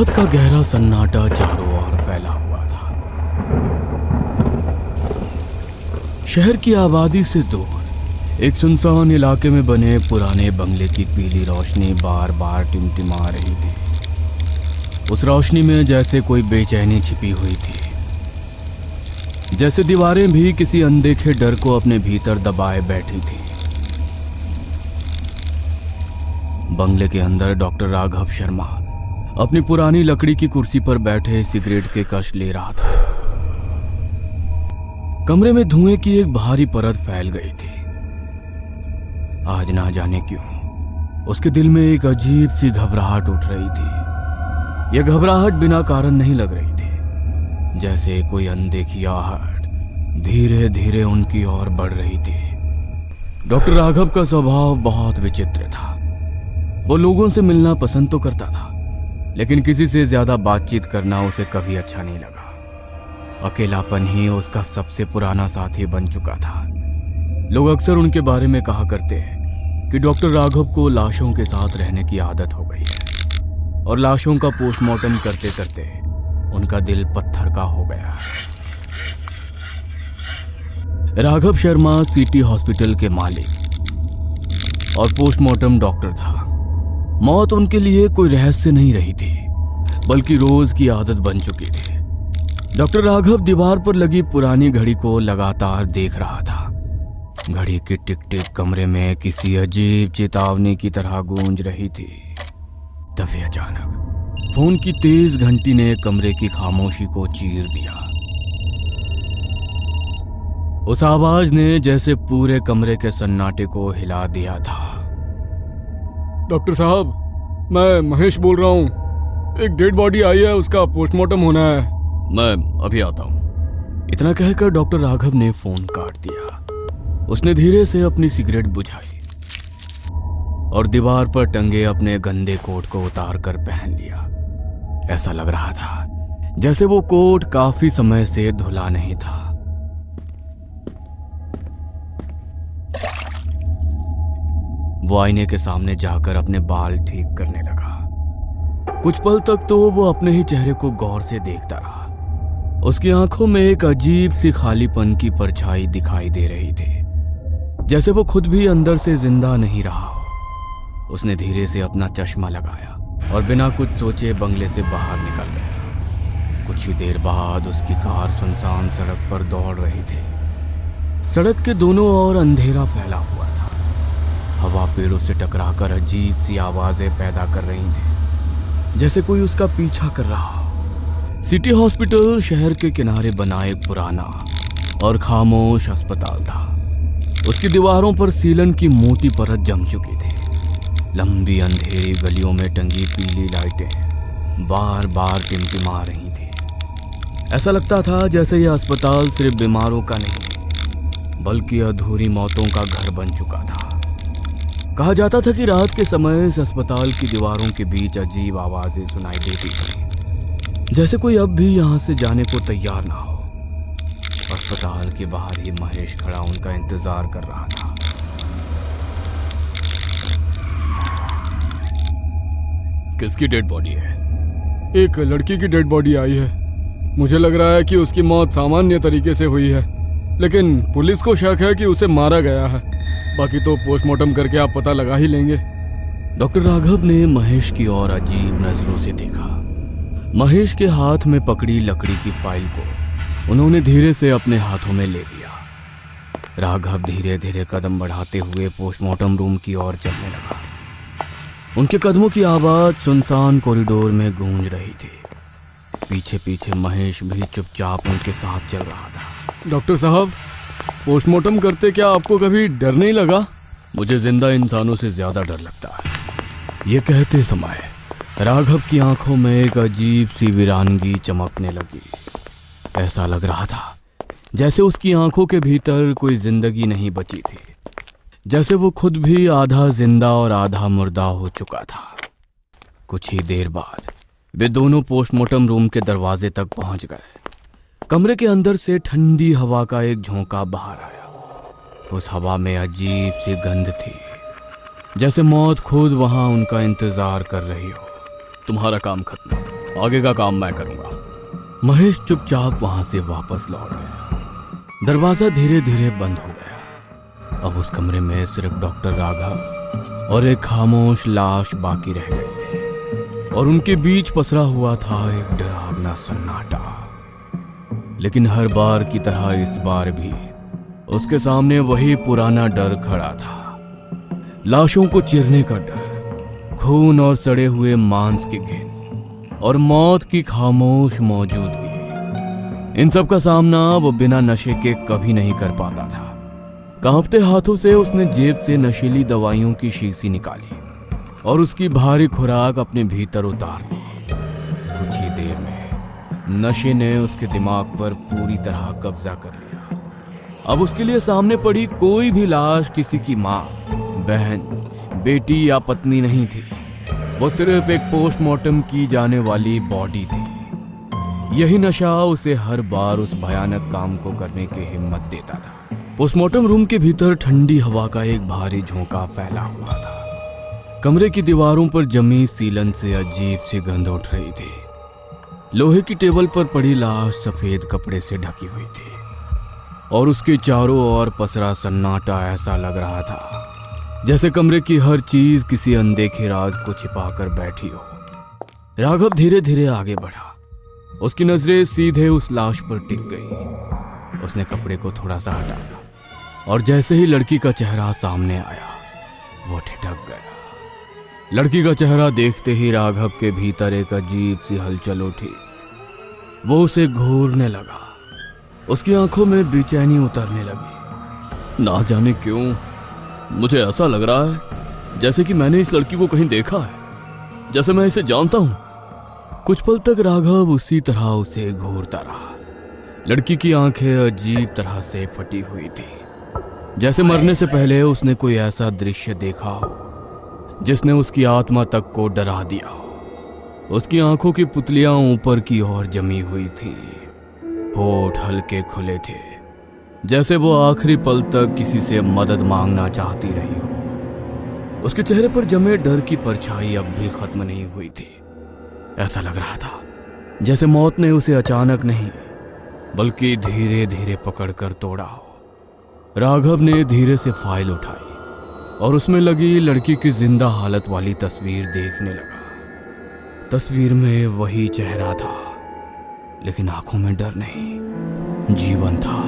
रात का गहरा सन्नाटा चारों ओर फैला हुआ था। शहर की आबादी से दूर एक सुनसान इलाके में बने पुराने बंगले की पीली रोशनी बार बार टिमटिमा रही थी। उस रोशनी में जैसे कोई बेचैनी छिपी हुई थी, जैसे दीवारें भी किसी अनदेखे डर को अपने भीतर दबाए बैठी थी। बंगले के अंदर डॉक्टर राघव शर्मा अपनी पुरानी लकड़ी की कुर्सी पर बैठे सिगरेट के कश ले रहा था। कमरे में धुएं की एक भारी परत फैल गई थी। आज ना जाने क्यों उसके दिल में एक अजीब सी घबराहट उठ रही थी। यह घबराहट बिना कारण नहीं लग रही थी, जैसे कोई अनदेखी आहट धीरे धीरे उनकी ओर बढ़ रही थी। डॉक्टर राघव का स्वभाव बहुत विचित्र था। वो लोगों से मिलना पसंद तो करता था, लेकिन किसी से ज्यादा बातचीत करना उसे कभी अच्छा नहीं लगा। अकेलापन ही उसका सबसे पुराना साथी बन चुका था। लोग अक्सर उनके बारे में कहा करते हैं कि डॉक्टर राघव को लाशों के साथ रहने की आदत हो गई है और लाशों का पोस्टमार्टम करते करते उनका दिल पत्थर का हो गया। राघव शर्मा सिटी हॉस्पिटल के मालिक और पोस्टमार्टम डॉक्टर था। मौत उनके लिए कोई रहस्य नहीं रही थी, बल्कि रोज की आदत बन चुकी थी। डॉक्टर राघव दीवार पर लगी पुरानी घड़ी को लगातार देख रहा था। घड़ी की टिक टिक कमरे में किसी अजीब चेतावनी की तरह गूंज रही थी। तभी अचानक फोन की तेज घंटी ने कमरे की खामोशी को चीर दिया। उस आवाज ने जैसे पूरे कमरे के सन्नाटे को हिला दिया था। डॉक्टर साहब, मैं महेश बोल रहा हूँ। एक डेड बॉडी आई है, उसका पोस्टमार्टम होना है। मैं अभी आता हूँ। इतना कहकर डॉक्टर राघव ने फोन काट दिया। उसने धीरे से अपनी सिगरेट बुझाई और दीवार पर टंगे अपने गंदे कोट को उतार कर पहन लिया। ऐसा लग रहा था जैसे वो कोट काफी समय से धुला नहीं था। वो आईने के सामने जाकर अपने बाल ठीक करने लगा। कुछ पल तक तो वो अपने ही चेहरे को गौर से देखता रहा। उसकी आंखों में एक अजीब सी खालीपन की परछाई दिखाई दे रही थी, जैसे वो खुद भी अंदर से जिंदा नहीं रहा हो। उसने धीरे से अपना चश्मा लगाया और बिना कुछ सोचे बंगले से बाहर निकल गया। कुछ ही देर बाद उसकी कार सुनसान सड़क पर दौड़ रही थी। सड़क के दोनों ओर अंधेरा फैला हुआ था। हवा पेड़ों से टकराकर अजीब सी आवाजें पैदा कर रही थी, जैसे कोई उसका पीछा कर रहा हो। सिटी हॉस्पिटल शहर के किनारे बना एक पुराना और खामोश अस्पताल था। उसकी दीवारों पर सीलन की मोटी परत जम चुकी थी। लंबी अंधेरी गलियों में टंगी पीली लाइटें बार बार टिमटिमा रही थी। ऐसा लगता था जैसे यह अस्पताल सिर्फ बीमारों का नहीं, बल्कि अधूरी मौतों का घर बन चुका था। कहा जाता था कि रात के समय इस अस्पताल की दीवारों के बीच अजीब आवाजें सुनाई देती थी, जैसे कोई अब भी यहां से जाने को तैयार ना हो। अस्पताल के बाहर ही महेश खड़ा उनका इंतजार कर रहा था। किसकी डेड बॉडी है? एक लड़की की डेड बॉडी आई है। मुझे लग रहा है कि उसकी मौत सामान्य तरीके से हुई है, लेकिन पुलिस को शक है कि उसे मारा गया है। बाकी तो पोस्टमार्टम करके आप पता लगा ही लेंगे। डॉक्टर राघव ने महेश की ओर अजीब नजरों से देखा। महेश के हाथ में पकड़ी लकड़ी की फाइल को उन्होंने धीरे से अपने हाथों में ले लिया। राघव धीरे धीरे कदम बढ़ाते हुए पोस्टमार्टम रूम की ओर चलने लगा। उनके कदमों की आवाज सुनसान कॉरिडोर में गूंज रही थी। पीछे पीछे महेश भी चुपचाप उनके साथ चल रहा था। डॉक्टर साहब, पोस्टमार्टम करते क्या आपको कभी डर नहीं लगा? मुझे जिंदा इंसानों से ज्यादा डर लगता है। ये कहते समय राघव की आंखों में एक अजीब सी वीरानगी चमकने लगी। ऐसा लग रहा था जैसे उसकी आंखों के भीतर कोई जिंदगी नहीं बची थी, जैसे वो खुद भी आधा जिंदा और आधा मुर्दा हो चुका था। कुछ ही देर बाद वे दोनों पोस्टमार्टम रूम के दरवाजे तक पहुंच गए। कमरे के अंदर से ठंडी हवा का एक झोंका बाहर आया। उस हवा में अजीब सी गंध थी, जैसे मौत खुद वहां उनका इंतजार कर रही हो। तुम्हारा काम खत्म। आगे का काम मैं करूंगा। महेश चुपचाप वहां से वापस लौट गया। दरवाजा धीरे धीरे बंद हो गया। अब उस कमरे में सिर्फ डॉक्टर राघव और एक खामोश लाश बाकी रह गई थी, और उनके बीच पसरा हुआ था एक डरावना सन्नाटा। लेकिन हर बार की तरह इस बार भी उसके सामने वही पुराना डर खड़ा था। लाशों को चीरने का डर, खून और सड़े हुए मांस की घिन और मौत की खामोश मौजूदगी। इन सब का सामना वो बिना नशे के कभी नहीं कर पाता था। कांपते हाथों से उसने जेब से नशीली दवाइयों की शीशी निकाली और उसकी भारी खुराक अपने भीतर उतार ली। कुछ ही देर में नशे ने उसके दिमाग पर पूरी तरह कब्जा कर लिया। अब उसके लिए सामने पड़ी कोई भी लाश किसी की माँ, बहन, बेटी या पत्नी नहीं थी। वो सिर्फ एक पोस्टमार्टम की जाने वाली बॉडी थी। यही नशा उसे हर बार उस भयानक काम को करने की हिम्मत देता था। पोस्टमार्टम रूम के भीतर ठंडी हवा का एक भारी झोंका फैला हुआ था। कमरे की दीवारों पर जमी सीलन से अजीब सी गंध उठ रही थी। लोहे की टेबल पर पड़ी लाश सफेद कपड़े से ढकी हुई थी और उसके चारों ओर पसरा सन्नाटा ऐसा लग रहा था जैसे कमरे की हर चीज किसी अनदेखे राज को छिपाकर बैठी हो। राघव धीरे धीरे आगे बढ़ा। उसकी नजरें सीधे उस लाश पर टिक गई। उसने कपड़े को थोड़ा सा हटाया और जैसे ही लड़की का चेहरा सामने आया वो ठिठक गया। लड़की का चेहरा देखते ही राघव के भीतर एक अजीब सी हलचल उठी। वो उसे घूरने लगा। उसकी आंखों में बेचैनी उतरने लगी। ना जाने क्यों मुझे ऐसा लग रहा है जैसे कि मैंने इस लड़की को कहीं देखा है, जैसे मैं इसे जानता हूं। कुछ पल तक राघव उसी तरह उसे घूरता रहा। लड़की की आंखें अजीब तरह से फटी हुई थी, जैसे मरने से पहले उसने कोई ऐसा दृश्य देखा हो जिसने उसकी आत्मा तक को डरा दिया हो। उसकी आंखों की पुतलियां ऊपर की ओर जमी हुई थी। होठ हल्के खुले थे, जैसे वो आखिरी पल तक किसी से मदद मांगना चाहती रही हो। उसके चेहरे पर जमे डर की परछाई अब भी खत्म नहीं हुई थी। ऐसा लग रहा था जैसे मौत ने उसे अचानक नहीं बल्कि धीरे धीरे पकड़कर तोड़ा हो। राघव ने धीरे से फाइल उठाई और उसमें लगी लड़की की जिंदा हालत वाली तस्वीर देखने लगा। तस्वीर में वही चेहरा था, लेकिन आंखों में डर नहीं, जीवन था।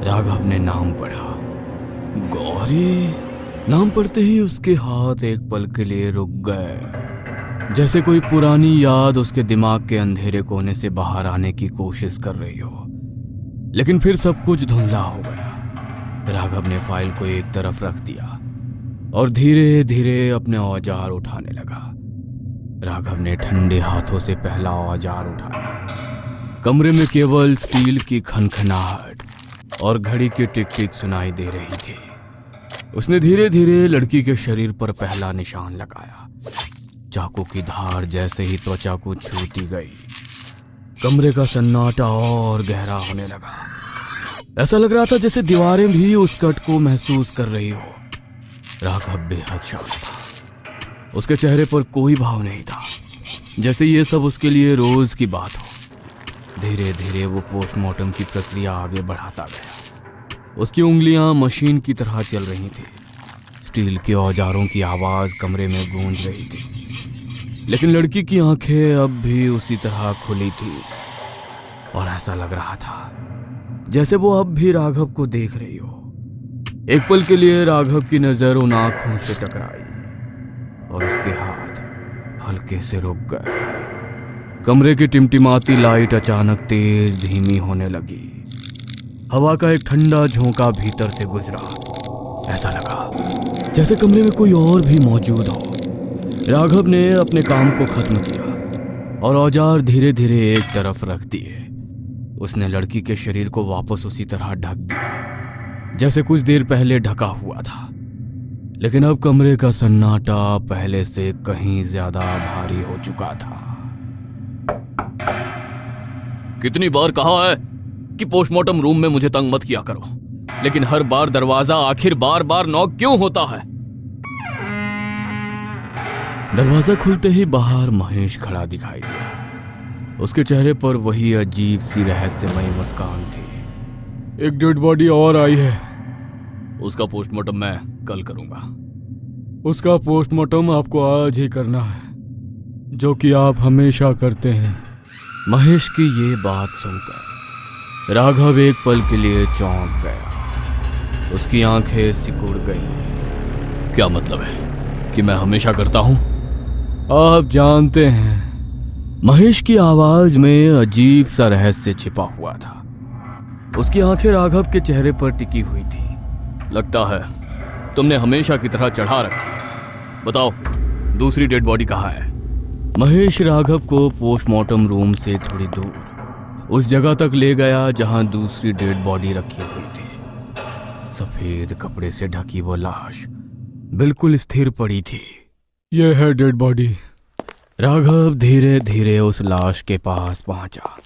राघव ने नाम पढ़ा, गौरी। नाम पढ़ते ही उसके हाथ एक पल के लिए रुक गए, जैसे कोई पुरानी याद उसके दिमाग के अंधेरे कोने से बाहर आने की कोशिश कर रही हो। लेकिन फिर सब कुछ धुंधला हो गया। राघव ने फाइल को एक तरफ रख दिया और धीरे धीरे अपने औजार उठाने लगा। राघव ने ठंडे हाथों से पहला औजार उठाया। कमरे में केवल स्टील की खनखनाहट और घड़ी की टिक टिक सुनाई दे रही थी। उसने धीरे धीरे लड़की के शरीर पर पहला निशान लगाया। चाकू की धार जैसे ही त्वचा को छूती गई, कमरे का सन्नाटा और गहरा होने लगा। ऐसा लग रहा था जैसे दीवारें भी उस कट को महसूस कर रही हो। राघव बेहद शांत था। उसके चेहरे पर कोई भाव नहीं था, जैसे ये सब उसके लिए रोज की बात हो। धीरे धीरे वो पोस्टमार्टम की प्रक्रिया आगे बढ़ाता गया। उसकी उंगलियां मशीन की तरह चल रही थी। स्टील के औजारों की आवाज कमरे में गूंज रही थी, लेकिन लड़की की आंखें अब भी उसी तरह खुली थी और ऐसा लग रहा था जैसे वो अब भी राघव को देख रही हो। एक पल के लिए राघव की नजर उन आंखों से टकराई और उसके हाथ हल्के से रुक गए। कमरे की टिमटिमाती लाइट अचानक तेज धीमी होने लगी। हवा का एक ठंडा झोंका भीतर से गुजरा। ऐसा लगा जैसे कमरे में कोई और भी मौजूद हो। राघव ने अपने काम को खत्म किया और औजार धीरे धीरे एक तरफ रख दिए। उसने लड़की के शरीर को वापस उसी तरह ढक दिया जैसे कुछ देर पहले ढका हुआ था, लेकिन अब कमरे का सन्नाटा पहले से कहीं ज्यादा भारी हो चुका था। कितनी बार कहा है कि पोस्टमार्टम रूम में मुझे तंग मत किया करो, लेकिन हर बार दरवाजा आखिर बार बार नॉक क्यों होता है? दरवाजा खुलते ही बाहर महेश खड़ा दिखाई दिया। उसके चेहरे पर वही अजीब सी रहस्यमयी मुस्कान थी। एक डेड बॉडी और आई है। उसका पोस्टमार्टम मैं कल करूंगा। उसका पोस्टमार्टम आपको आज ही करना है, जो कि आप हमेशा करते हैं। महेश की ये बात सुनकर राघव एक पल के लिए चौंक गया। उसकी आंखें सिकुड़ गईं। क्या मतलब है कि मैं हमेशा करता हूं? आप जानते हैं। महेश की आवाज में अजीब सा रहस्य छिपा हुआ था। उसकी आंखें राघव के चेहरे पर टिकी हुई थी। लगता है तुमने हमेशा की तरह चढ़ा रखी है। बताओ, दूसरी डेड बॉडी कहाँ है? महेश राघव को पोस्टमार्टम रूम से थोड़ी दूर उस जगह तक ले गया जहां दूसरी डेड बॉडी रखी हुई थी। सफेद कपड़े से ढकी वो लाश बिल्कुल स्थिर पड़ी थी। यह है डेड बॉडी। राघव धीरे धीरे उस लाश के पास पहुंचा।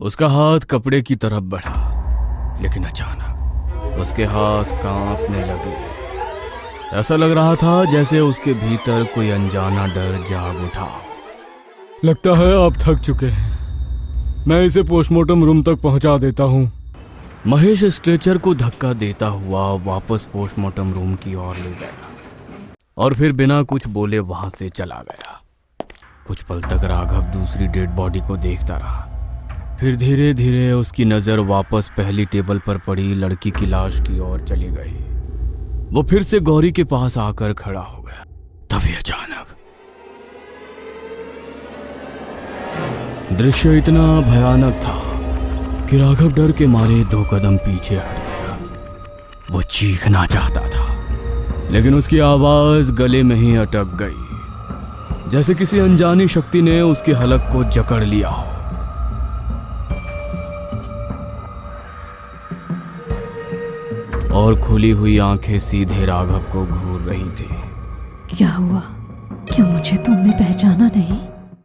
उसका हाथ कपड़े की तरफ बढ़ा, लेकिन अचानक उसके हाथ कांपने लगे। ऐसा लग रहा था जैसे उसके भीतर कोई अनजाना डर जाग उठा। लगता है आप थक चुके हैं। मैं इसे पोस्टमार्टम रूम तक पहुंचा देता हूं। महेश स्ट्रेचर को धक्का देता हुआ वापस पोस्टमार्टम रूम की ओर ले गया और फिर बिना कुछ बोले वहां से चला गया। कुछ पल तक राघव दूसरी डेड बॉडी को देखता रहा। फिर धीरे धीरे उसकी नजर वापस पहली टेबल पर पड़ी लड़की की लाश की ओर चली गई। वो फिर से गौरी के पास आकर खड़ा हो गया। तभी अचानक दृश्य इतना भयानक था कि राघव डर के मारे 2 कदम पीछे हट गया। वो चीखना चाहता था, लेकिन उसकी आवाज गले में ही अटक गई, जैसे किसी अनजानी शक्ति ने उसके हलक को जकड़ लिया हो। और खुली हुई आंखें सीधे राघव को घूर रही थी। क्या हुआ? क्या मुझे तुमने पहचाना नहीं?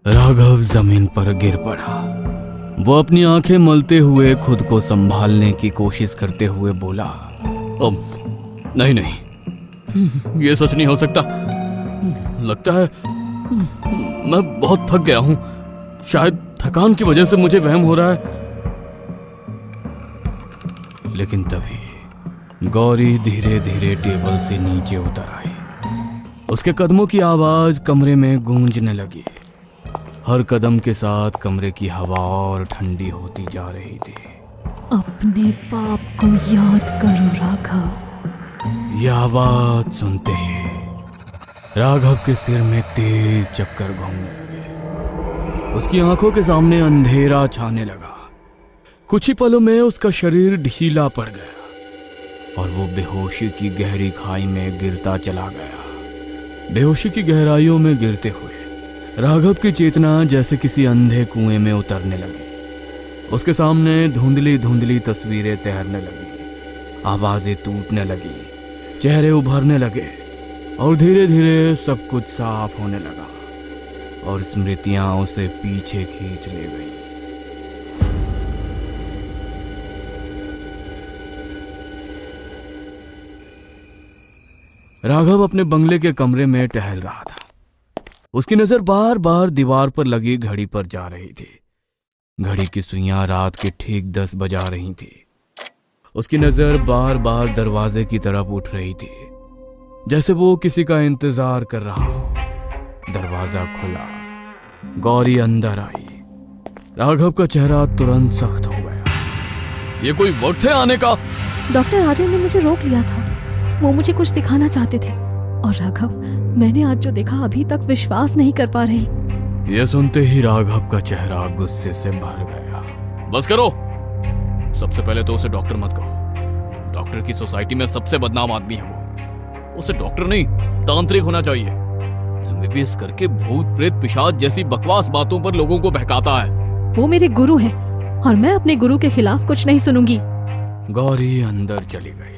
राघव जमीन पर गिर पड़ा। वो अपनी आंखें मलते हुए खुद को संभालने की कोशिश करते हुए बोला, नहीं नहीं, ये सच नहीं हो सकता। लगता है मैं बहुत थक गया हूं। शायद थकान की वजह से मुझे वहम हो रहा है। लेकिन तभी गौरी धीरे धीरे टेबल से नीचे उतर आई। उसके कदमों की आवाज कमरे में गूंजने लगी। हर कदम के साथ कमरे की हवा और ठंडी होती जा रही थी। अपने पाप को याद करो राघव। यह आवाज सुनते ही राघव के सिर में तेज चक्कर घूमने लगे। उसकी आंखों के सामने अंधेरा छाने लगा। कुछ ही पलों में उसका शरीर ढीला पड़ गया और वो बेहोशी की गहरी खाई में गिरता चला गया। बेहोशी की गहराइयों में गिरते हुए राघव की चेतना जैसे किसी अंधे कुएं में उतरने लगी। उसके सामने धुंधली धुंधली तस्वीरें तैरने लगी, आवाजें टूटने लगी, चेहरे उभरने लगे और धीरे धीरे सब कुछ साफ होने लगा और स्मृतियां उसे पीछे खींच ले गई। राघव अपने बंगले के कमरे में टहल रहा था। उसकी नजर बार बार दीवार पर लगी घड़ी पर जा रही थी। घड़ी की सुइयां रात के ठीक 10 बजा रही थी। उसकी नजर बार बार दरवाजे की तरफ उठ रही थी, जैसे वो किसी का इंतजार कर रहा हो। दरवाजा खुला, गौरी अंदर आई। राघव का चेहरा तुरंत सख्त हो गया। ये कोई वक्त है आने का? डॉक्टर आर्यन ने मुझे रोक लिया था। वो मुझे कुछ दिखाना चाहते थे। और राघव, मैंने आज जो देखा अभी तक विश्वास नहीं कर पा रही। यह सुनते ही राघव का चेहरा गुस्से से भर गया। बस करो। सबसे पहले तो उसे डॉक्टर मत कहो। डॉक्टर की सोसाइटी में सबसे बदनाम आदमी है वो। उसे डॉक्टर नहीं, तांत्रिक होना चाहिए। एमबीबीएस करके भूत प्रेत पिशाच जैसी बकवास बातों पर लोगों को बहकाता है। वो मेरे गुरु है और मैं अपने गुरु के खिलाफ कुछ नहीं सुनूंगी। गौरी अंदर चली गई।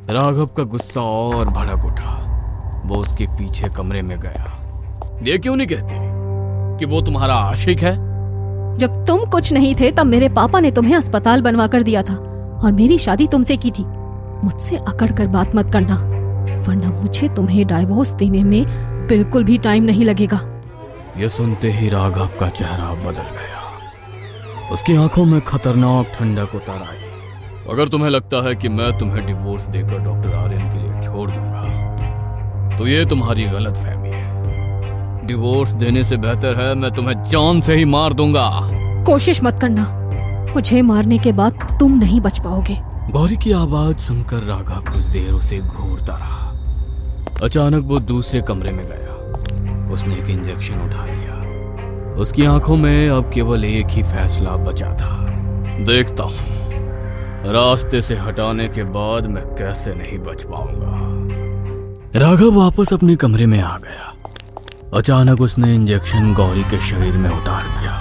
राघव का गुस्सा और भड़क उठा। वो उसके पीछे कमरे में गया। ये क्यों नहीं कहती कि वो तुम्हारा आशिक है? जब तुम कुछ नहीं थे तब मेरे पापा ने तुम्हें अस्पताल बनवा कर दिया था और मेरी शादी तुमसे की थी। मुझसे अकड़ कर बात मत करना, वरना मुझे तुम्हें डाइवोर्स देने में बिल्कुल भी टाइम नहीं लगेगा। यह सुनते ही राघव का चेहरा बदल गया। उसकी आंखों में खतरनाक ठंडक उतर आई। अगर तुम्हें लगता है कि मैं तुम्हें डिवोर्स देकर डॉक्टर आर्यन के लिए छोड़ दूंगा तो ये तुम्हारी गलत फहमी है। डिवोर्स देने से बेहतर है मैं तुम्हें जान से ही मार दूंगा। कोशिश मत करना, मुझे मारने के बाद तुम नहीं बच पाओगे। गौरी की आवाज सुनकर राघव कुछ देर उसे घूरता रहा। अचानक वो दूसरे कमरे में गया। उसने एक इंजेक्शन उठा लिया। उसकी आंखों में अब केवल एक ही फैसला बचा था। देखता हूं रास्ते से हटाने के बाद मैं कैसे नहीं बच पाऊंगा। राघव वापस अपने कमरे में आ गया। अचानक उसने इंजेक्शन गौरी के शरीर में उतार दिया।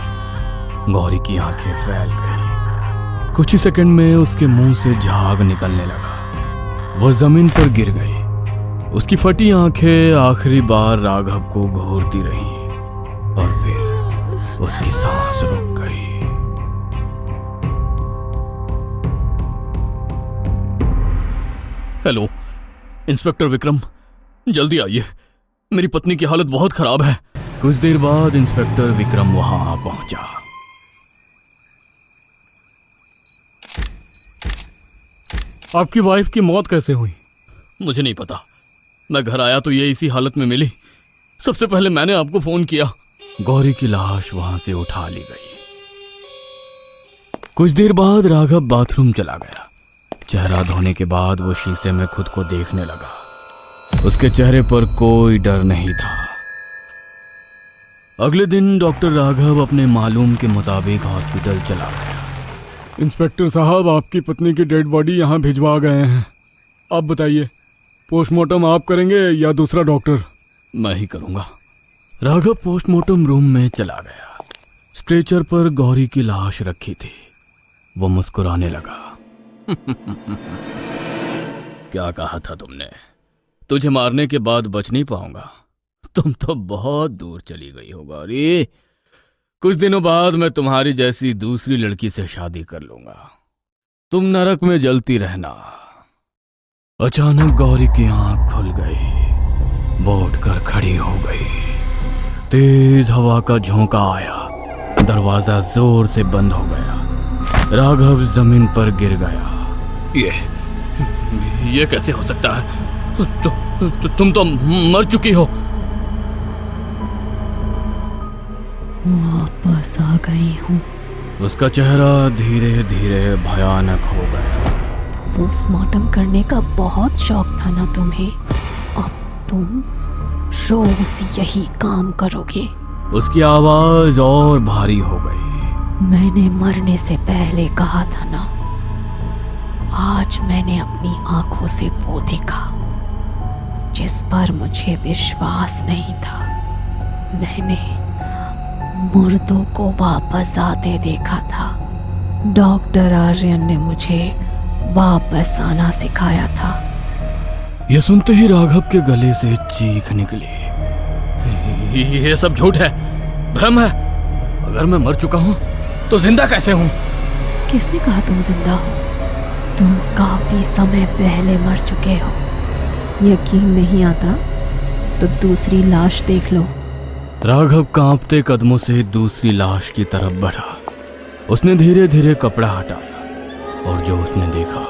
गौरी की आंखें फैल गई। कुछ ही सेकंड में उसके मुंह से झाग निकलने लगा। वह जमीन पर गिर गई। उसकी फटी आंखें आखिरी बार राघव को घूरती रही और फिर उसकी सांस रुक गई। हेलो इंस्पेक्टर विक्रम, जल्दी आइए, मेरी पत्नी की हालत बहुत खराब है। कुछ देर बाद इंस्पेक्टर विक्रम वहां आ पहुंचा। आपकी वाइफ की मौत कैसे हुई? मुझे नहीं पता, मैं घर आया तो ये इसी हालत में मिली। सबसे पहले मैंने आपको फोन किया। गौरी की लाश वहां से उठा ली गई। कुछ देर बाद राघव बाथरूम चला गया। चेहरा धोने के बाद वो शीशे में खुद को देखने लगा। उसके चेहरे पर कोई डर नहीं था। अगले दिन डॉक्टर राघव अपने मालूम के मुताबिक हॉस्पिटल चला गया। इंस्पेक्टर साहब, आपकी पत्नी की डेड बॉडी यहाँ भिजवा गए हैं। आप बताइए, पोस्टमार्टम आप करेंगे या दूसरा डॉक्टर? मैं ही करूंगा। राघव पोस्टमार्टम रूम में चला गया। स्ट्रेचर पर गौरी की लाश रखी थी। वो मुस्कुराने लगा। क्या कहा था तुमने? तुझे मारने के बाद बच नहीं पाऊंगा। तुम तो बहुत दूर चली गई हो गौरी। कुछ दिनों बाद मैं तुम्हारी जैसी दूसरी लड़की से शादी कर लूंगा। तुम नरक में जलती रहना। अचानक गौरी की आंख खुल गई। वो उठकर खड़ी हो गई। तेज हवा का झोंका आया। दरवाजा जोर से बंद हो गया। राघव जमीन पर गिर गया। ये कैसे हो सकता है? तुम तो मर चुकी हो। वापस आ गई हूँ। उसका चेहरा धीरे धीरे भयानक हो गया। पोस्टमार्टम करने का बहुत शौक था ना तुम्हें? अब तुम रोज यही काम करोगे। उसकी आवाज और भारी हो गई। मैंने मरने से पहले कहा था ना। आज मैंने अपनी आंखों से वो देखा जिस पर मुझे विश्वास नहीं था। मैंने मुर्दों को वापस आते देखा था। डॉक्टर आर्यन ने मुझे वापस आना सिखाया था। यह सुनते ही राघव के गले से चीख निकली। ये सब झूठ है, भ्रम है। अगर मैं मर चुका हूं तो जिंदा कैसे हूं? किसने कहा तुम जिंदा हो? तुम काफी समय पहले मर चुके हो। यकीन नहीं आता तो दूसरी लाश देख लो। राघव कांपते कदमों से दूसरी लाश की तरफ बढ़ा। उसने धीरे धीरे कपड़ा हटाया और जो उसने देखा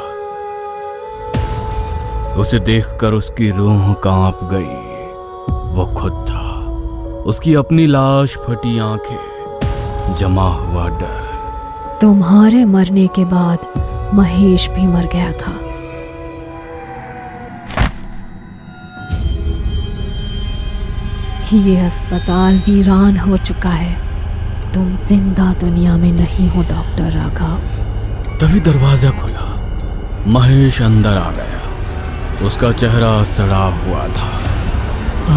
उसे देखकर उसकी रूह कांप गई। वो खुद था। उसकी अपनी लाश, फटी आंखें, जमा हुआ डर। तुम्हारे मरने के बाद महेश भी मर गया था। ये अस्पताल वीरान हो चुका है। तुम जिंदा दुनिया में नहीं हो डॉक्टर राघव। तभी दरवाजा खुला। महेश अंदर आ गया। उसका चेहरा सड़ा हुआ था।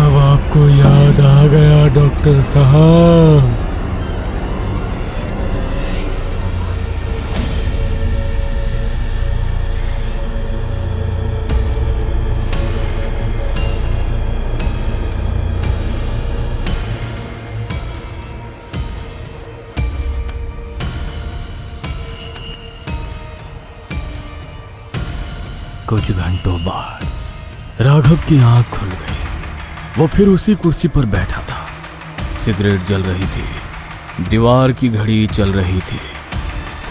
अब आपको याद आ गया डॉक्टर साहब? कुछ घंटों बाद राघव की आंख खुल गई। वो फिर उसी कुर्सी पर बैठा था। सिगरेट जल रही थी। दीवार की घड़ी चल रही थी।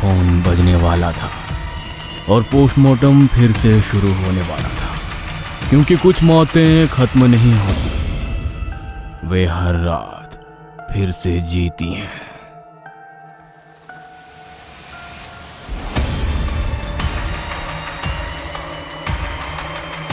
फोन बजने वाला था और पोस्टमार्टम फिर से शुरू होने वाला था, क्योंकि कुछ मौतें खत्म नहीं होती, वे हर रात फिर से जीती हैं।